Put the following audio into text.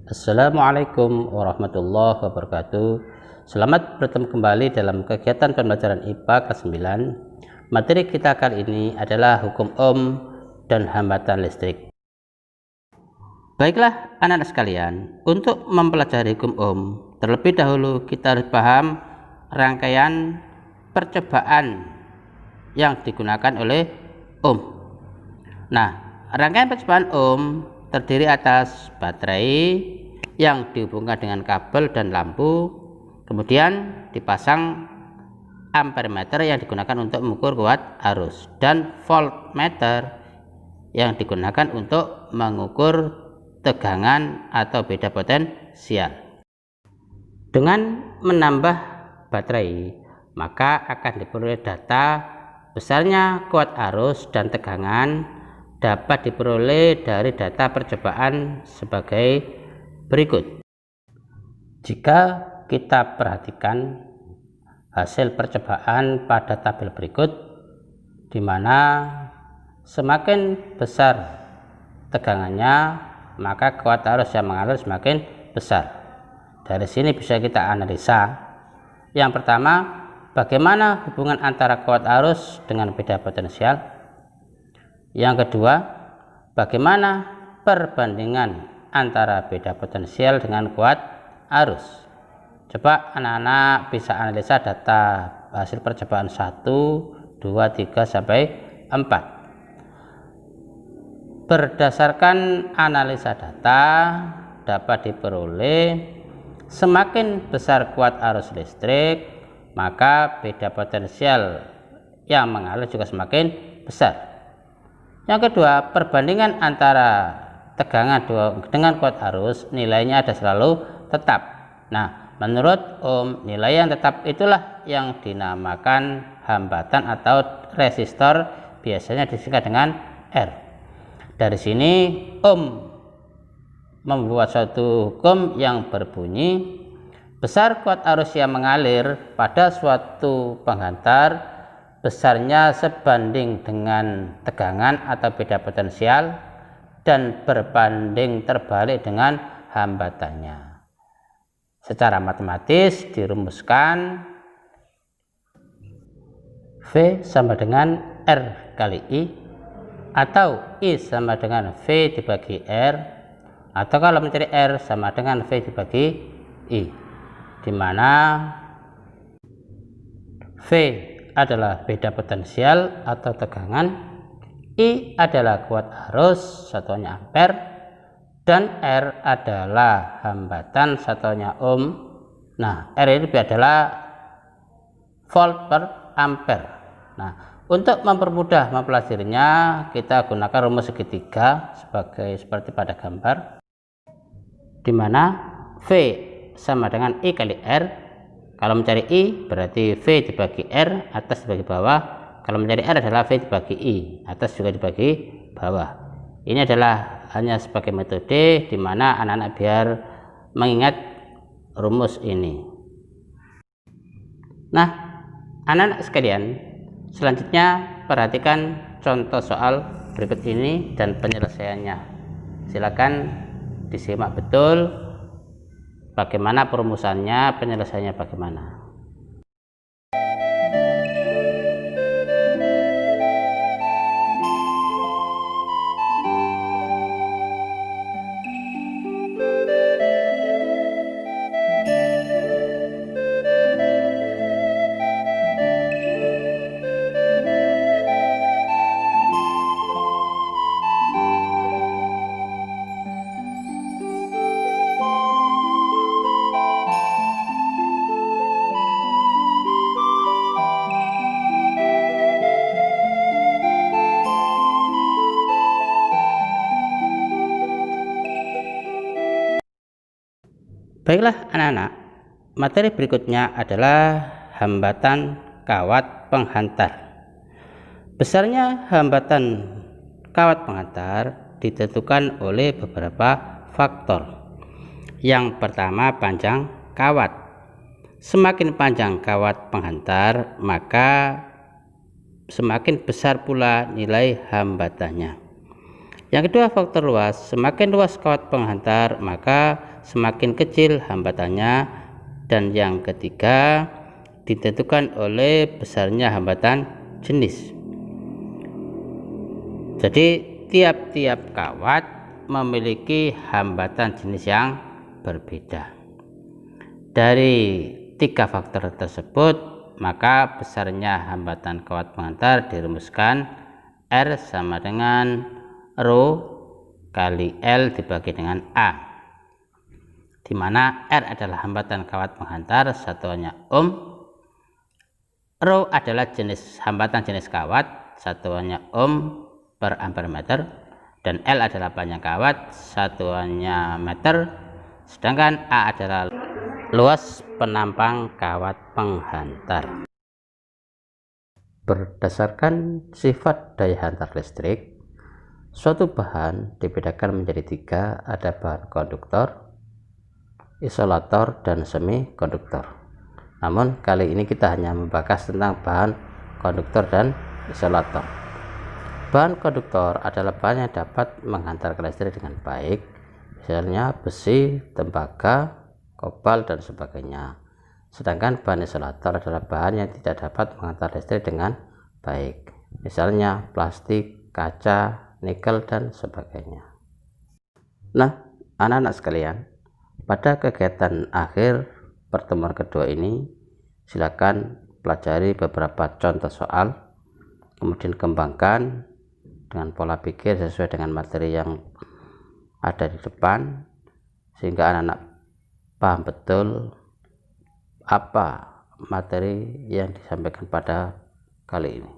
Assalamualaikum warahmatullahi wabarakatuh. Selamat bertemu kembali dalam kegiatan pembelajaran IPA kelas 9. Materi kita kali ini adalah hukum Ohm dan hambatan listrik. Baiklah anak-anak sekalian, untuk mempelajari hukum Ohm, terlebih dahulu kita harus paham rangkaian percobaan yang digunakan oleh Ohm. Nah, rangkaian percobaan Ohm terdiri atas baterai yang dihubungkan dengan kabel dan lampu, kemudian dipasang ampermeter yang digunakan untuk mengukur kuat arus, dan voltmeter yang digunakan untuk mengukur tegangan atau beda potensial. Dengan menambah baterai, maka akan diperoleh data besarnya kuat arus dan tegangan dapat diperoleh dari data percobaan sebagai berikut. Jika kita perhatikan hasil percobaan pada tabel berikut, di mana semakin besar tegangannya, maka kuat arus yang mengalir semakin besar. Dari sini bisa kita analisa. Yang pertama, bagaimana hubungan antara kuat arus dengan beda potensial? Yang kedua, bagaimana perbandingan antara beda potensial dengan kuat arus? Coba anak-anak bisa analisa data hasil percobaan 1, 2, 3, sampai 4. Berdasarkan analisa data dapat diperoleh semakin besar kuat arus listrik, maka beda potensial yang mengalir juga semakin besar. Yang kedua, perbandingan antara tegangan dengan kuat arus nilainya ada selalu tetap. Nah, menurut Ohm, nilai yang tetap itulah yang dinamakan hambatan atau resistor, biasanya disingkat dengan R. Dari sini Ohm membuat suatu hukum yang berbunyi besar kuat arus yang mengalir pada suatu penghantar besarnya sebanding dengan tegangan atau beda potensial dan berbanding terbalik dengan hambatannya. Secara matematis dirumuskan V sama dengan R kali I, atau I sama dengan V dibagi R, atau kalau mencari R sama dengan V dibagi I, di mana V adalah beda potensial atau tegangan, I adalah kuat arus, satuannya ampere, dan R adalah hambatan, satuannya ohm. Nah, R ini adalah volt per ampere. Nah, untuk mempermudah mempelajarinya, kita gunakan rumus segitiga seperti pada gambar, di mana V sama dengan I kali R. Kalau mencari I berarti V dibagi R, atas dibagi bawah. Kalau mencari R adalah V dibagi I, atas juga dibagi bawah. Ini adalah hanya sebagai metode di mana anak-anak biar mengingat rumus ini. Nah, anak-anak sekalian, selanjutnya perhatikan contoh soal berikut ini dan penyelesaiannya. Silakan disimak betul bagaimana perumusannya, penyelesaiannya bagaimana. Baiklah anak-anak, materi berikutnya adalah hambatan kawat penghantar. Besarnya hambatan kawat penghantar ditentukan oleh beberapa faktor. Yang pertama, panjang kawat. Semakin panjang kawat penghantar, maka semakin besar pula nilai hambatannya. Yang kedua, faktor luas. Semakin luas kawat penghantar, maka semakin kecil hambatannya, dan yang ketiga ditentukan oleh besarnya hambatan jenis. Jadi tiap-tiap kawat memiliki hambatan jenis yang berbeda. Dari 3 faktor tersebut, maka besarnya hambatan kawat penghantar dirumuskan R sama dengan Rho kali L dibagi dengan A, di mana R adalah hambatan kawat penghantar satuannya ohm, Rho adalah hambatan jenis kawat satuannya ohm per ampere meter, dan L adalah panjang kawat satuannya meter, sedangkan A adalah luas penampang kawat penghantar. Berdasarkan sifat daya hantar listrik, suatu bahan dibedakan menjadi 3, ada bahan konduktor, isolator, dan semikonduktor. Namun kali ini kita hanya membahas tentang bahan konduktor dan isolator. Bahan konduktor adalah bahan yang dapat menghantarkan listrik dengan baik, misalnya besi, tembaga, kobalt, dan sebagainya. Sedangkan bahan isolator adalah bahan yang tidak dapat menghantar listrik dengan baik, misalnya plastik, kaca, nikel, dan sebagainya. Nah, anak-anak sekalian, pada kegiatan akhir pertemuan kedua ini, silakan pelajari beberapa contoh soal, kemudian kembangkan dengan pola pikir sesuai dengan materi yang ada di depan, sehingga anak-anak paham betul apa materi yang disampaikan pada kali ini.